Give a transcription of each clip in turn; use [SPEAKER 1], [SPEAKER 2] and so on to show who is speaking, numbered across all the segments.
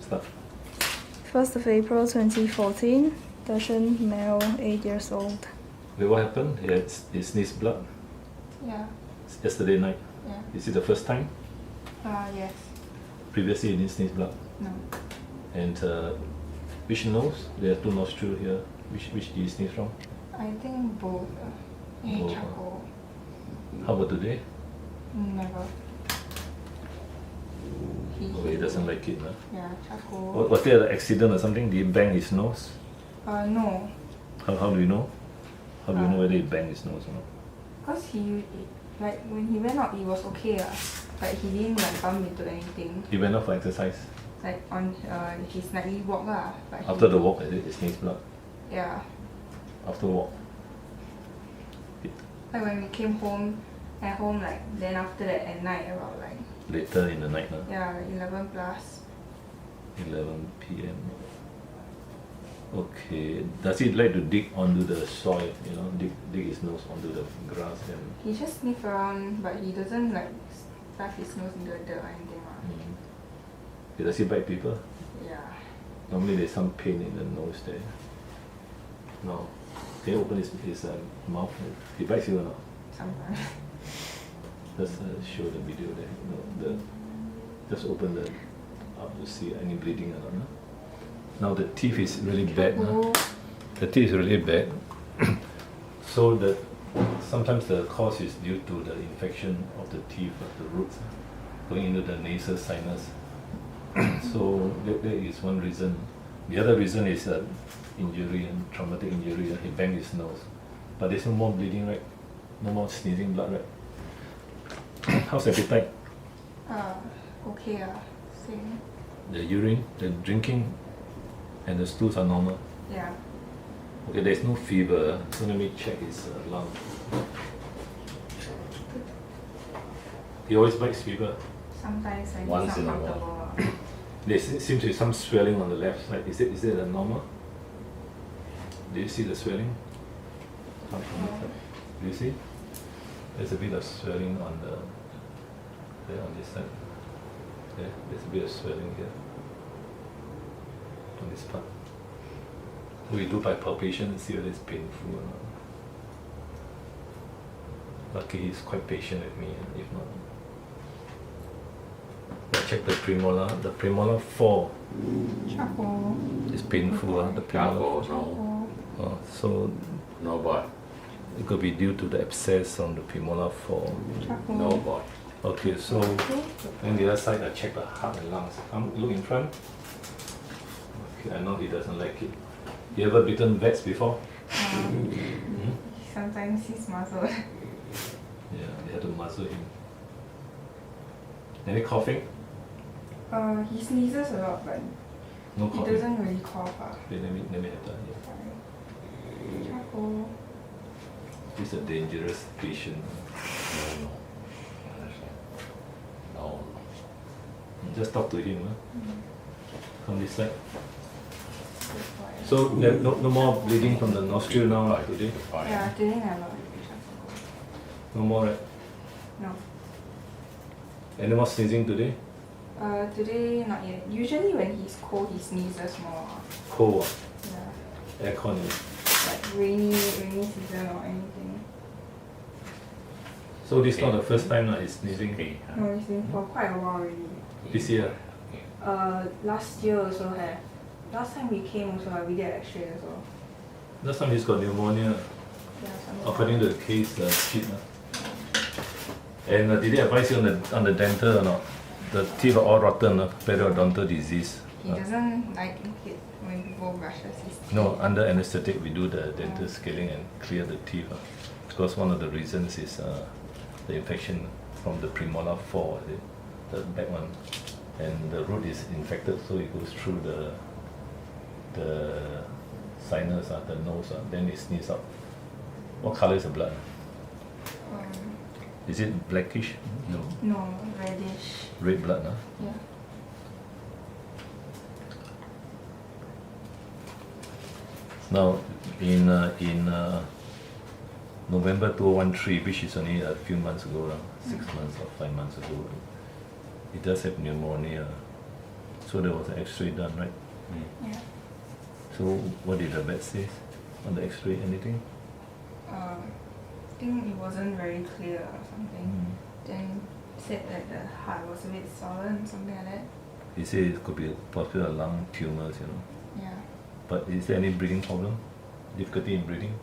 [SPEAKER 1] Start.
[SPEAKER 2] 1st of April 2014, Dachshund, male, 8 years old.
[SPEAKER 1] Okay, what happened? He sneezed blood
[SPEAKER 3] Yeah.
[SPEAKER 1] yesterday night.
[SPEAKER 3] Yeah.
[SPEAKER 1] Is it the first time?
[SPEAKER 3] Yes.
[SPEAKER 1] Previously, he didn't sneeze blood.
[SPEAKER 3] No.
[SPEAKER 1] And which nose? There are two nostrils here. Which do you sneeze from?
[SPEAKER 3] I think both.
[SPEAKER 1] Both.
[SPEAKER 3] Charcoal.
[SPEAKER 1] How about today?
[SPEAKER 3] Never.
[SPEAKER 1] Oh, he doesn't like it. Huh?
[SPEAKER 3] Yeah, charcoal.
[SPEAKER 1] Was there an accident or something? Did he bang his nose?
[SPEAKER 3] No.
[SPEAKER 1] How do you know? How do you know whether he banged his nose or not?
[SPEAKER 3] Because like when he went out, it was okay. Like he didn't like bump into anything.
[SPEAKER 1] He went out for exercise.
[SPEAKER 3] Like on his nightly walk but
[SPEAKER 1] After the walk, he sneezed blood.
[SPEAKER 3] Yeah.
[SPEAKER 1] After walk.
[SPEAKER 3] Like when we came home, at home like then after that at night about like.
[SPEAKER 1] Later in the night, huh?
[SPEAKER 3] Yeah, 11 plus.
[SPEAKER 1] 11 p.m. Okay. Does he like to dig onto the soil? You know, dig his nose onto the grass and.
[SPEAKER 3] He just sniff around, but he doesn't like stuff his nose into the dirt or anything.
[SPEAKER 1] Okay, does he bite people?
[SPEAKER 3] Yeah.
[SPEAKER 1] Normally there's some pain in the nose there. No. Can you open his mouth? He bites you or not?
[SPEAKER 3] Sometimes.
[SPEAKER 1] Just show the video there. Just open the up to see any bleeding or not. No? Now the teeth is really bad. No? The teeth is really bad. So sometimes the cause is due to the infection of the teeth, of the roots, going into the nasal sinus. So that is one reason. The other reason is injury and traumatic injury. He banged his nose, but there's no more bleeding, right? No more sneezing blood, right? How's appetite?
[SPEAKER 3] Okay. Same.
[SPEAKER 1] The urine, the drinking, and the stools are normal.
[SPEAKER 3] Yeah.
[SPEAKER 1] Okay, there's no fever, so let me check his lung. He always bites fever.
[SPEAKER 3] Sometimes when
[SPEAKER 1] Once
[SPEAKER 3] he's
[SPEAKER 1] in a
[SPEAKER 3] not
[SPEAKER 1] while.
[SPEAKER 3] comfortable.
[SPEAKER 1] There seems to be some swelling on the left side. Is it a normal? Do you see the swelling? Do you see? There's a bit of swelling on on this side. There's a bit of swelling here. On this part. So we do by palpation and see whether it's painful or not. Lucky he's quite patient with me, if not. I check the premolar. The premolar 4
[SPEAKER 3] Charcoal.
[SPEAKER 1] is painful. The premolar 4.
[SPEAKER 3] Charcoal.
[SPEAKER 1] So
[SPEAKER 4] No boy.
[SPEAKER 1] it could be due to the abscess on the premolar 4.
[SPEAKER 3] Charcoal.
[SPEAKER 4] No boy.
[SPEAKER 1] Okay, so on the other side, I check the heart and lungs. Look in front. Okay, I know he doesn't like it. You ever bitten vets before?
[SPEAKER 3] Sometimes he's muzzled.
[SPEAKER 1] Yeah, they had to muzzle him. Any coughing?
[SPEAKER 3] He sneezes a lot, but
[SPEAKER 1] No
[SPEAKER 3] he
[SPEAKER 1] coughing.
[SPEAKER 3] doesn't really cough.
[SPEAKER 1] Okay, let me have that. Yeah.
[SPEAKER 3] Charcoal.
[SPEAKER 1] He's a dangerous patient.
[SPEAKER 4] No. No.
[SPEAKER 1] Just talk to him. Come this side. So no more bleeding from the nostril now today?
[SPEAKER 3] Yeah, today never.
[SPEAKER 1] No more, right?
[SPEAKER 3] No.
[SPEAKER 1] Any more sneezing today?
[SPEAKER 3] Today not yet. Usually when he's cold, he sneezes more.
[SPEAKER 1] Cold,
[SPEAKER 3] Yeah.
[SPEAKER 1] aircon.
[SPEAKER 3] Like rainy season or anything.
[SPEAKER 1] So this is not the first time that he's sneezing.
[SPEAKER 3] No, it's been for quite a while already.
[SPEAKER 1] This year?
[SPEAKER 3] Last year also have. Last time we came also, we did X-ray as well.
[SPEAKER 1] Last time he's got pneumonia,
[SPEAKER 3] Yeah, something
[SPEAKER 1] according to the case sheet. And did they advise you on the dental or not? The teeth are all rotten, periodontal disease.
[SPEAKER 3] He doesn't like it when people brushes his teeth.
[SPEAKER 1] No, under anesthetic we do the dental scaling and clear the teeth. Because one of the reasons is the infection from the premolar 4, the back one. And the root is infected, so it goes through the sinus, the nose, then it sneezes out. What color is the blood? Is it blackish? No.
[SPEAKER 3] No, reddish.
[SPEAKER 1] Red blood,
[SPEAKER 3] Yeah.
[SPEAKER 1] Now, in November 2013, which is only a few months ago, 6 months or 5 months ago, he does have pneumonia. So there was an X-ray done, right?
[SPEAKER 3] Yeah.
[SPEAKER 1] So what did the vet say on the X-ray? Anything?
[SPEAKER 3] I think it wasn't very clear or something. Then said that the heart was a bit swollen, something like that.
[SPEAKER 1] He said it could be possibly a lung tumors, you know.
[SPEAKER 3] Yeah.
[SPEAKER 1] But is there any breathing problem? Difficulty in breathing?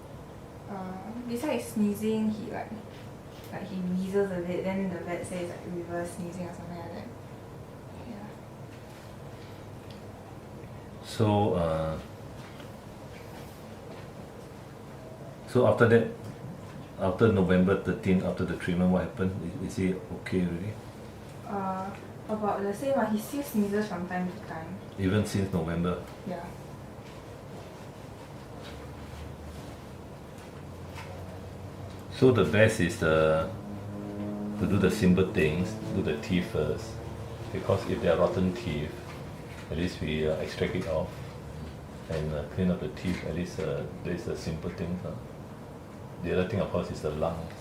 [SPEAKER 3] Besides sneezing, he like he wheezes a bit. Then the vet says like reverse sneezing or something like that. Yeah.
[SPEAKER 1] So after that, after November 13th, after the treatment, what happened? Is he okay already?
[SPEAKER 3] About the same. He still sneezes from time to time.
[SPEAKER 1] Even since November?
[SPEAKER 3] Yeah.
[SPEAKER 1] So the best is to do the simple things, do the teeth first, because if they are rotten teeth, at least we extract it off and clean up the teeth. At least there is the simple things. The other thing, of course, is the lungs,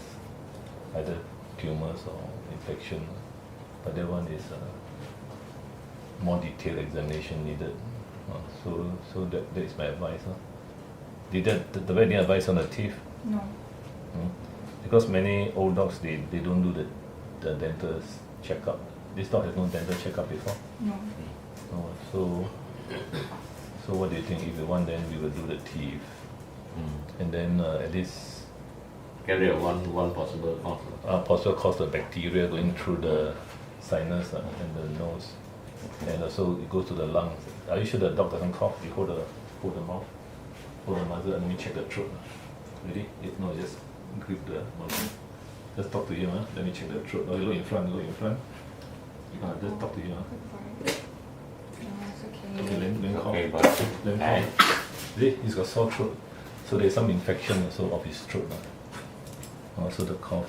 [SPEAKER 1] either tumors or infection. But that one is more detailed examination needed. So that is my advice. Did the vet didn't advise on the teeth?
[SPEAKER 3] No.
[SPEAKER 1] Because many old dogs, they don't do the dental checkup. This dog has no dental checkup before.
[SPEAKER 3] No.
[SPEAKER 1] So what do you think? If you want, then we will do the teeth, and then at least
[SPEAKER 4] Can be one possible cause.
[SPEAKER 1] possible cause the bacteria going through the sinus and the nose, and also it goes to the lungs. Are you sure the dog doesn't cough? You hold the mouth, hold the muzzle, and let me check the throat. Ready? No, just grip the muzzle. Just talk to him. Let me check the throat. No, you look in front. Just talk to him.
[SPEAKER 3] Good boy. No, it's okay.
[SPEAKER 1] Okay, then cough.
[SPEAKER 4] Okay, but
[SPEAKER 1] Then cough. See, he's got sore throat. So there's some infection also of his throat. Also the cough.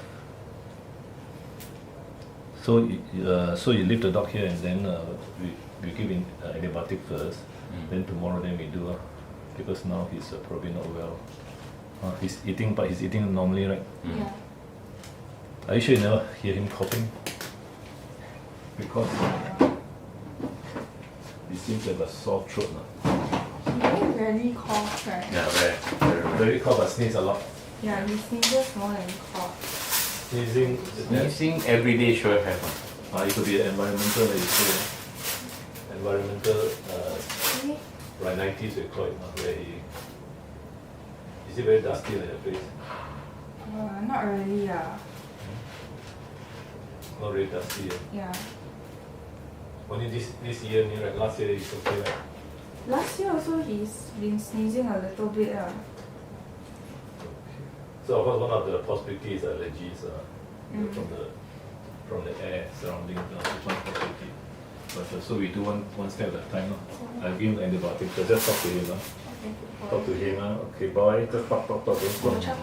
[SPEAKER 1] So you leave the dog here, and then we give him antibiotic first. Then tomorrow then we do because now he's probably not well. He's eating, but he's eating normally, right?
[SPEAKER 3] Yeah.
[SPEAKER 1] Are you sure you never hear him coughing? Because he seems to have a sore throat now.
[SPEAKER 3] He very rarely coughs, right?
[SPEAKER 4] yeah, very.
[SPEAKER 1] Very cough but sneeze a lot.
[SPEAKER 3] Yeah, he sneezes more than he coughs.
[SPEAKER 1] Sneezing.
[SPEAKER 4] Sneezing every day sure have.
[SPEAKER 1] It could be environmental, like you say. Environmental
[SPEAKER 3] Really?
[SPEAKER 1] rhinitis, we call it, where he. Is it very dusty like the place?
[SPEAKER 3] Not really,
[SPEAKER 1] Not really dusty.
[SPEAKER 3] yeah.
[SPEAKER 1] Only this year, right? Last year it's okay, right?
[SPEAKER 3] Last year also he's been sneezing a little bit.
[SPEAKER 1] So of course one of the possibilities is allergies from the air surrounding it's one possibility. But so we do one step at a time. I'll give him antibiotics, so just talk to him. Talk to him. Okay, boy, just talk. Don't talk.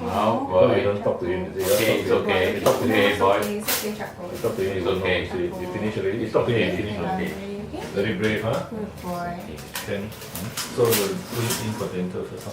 [SPEAKER 4] Now,
[SPEAKER 1] No,
[SPEAKER 4] boy.
[SPEAKER 1] you don't talk to him.
[SPEAKER 4] Okay, it's okay.
[SPEAKER 1] Talk to him.
[SPEAKER 4] Okay, boy.
[SPEAKER 3] It's okay, Chaco.
[SPEAKER 1] Talk to him.
[SPEAKER 4] It's okay.
[SPEAKER 1] You finish already. You talk to him. Finish.
[SPEAKER 4] Okay.
[SPEAKER 3] Okay?
[SPEAKER 1] Very brave, huh?
[SPEAKER 3] Good boy.
[SPEAKER 1] Then, so we'll put it in for dental first.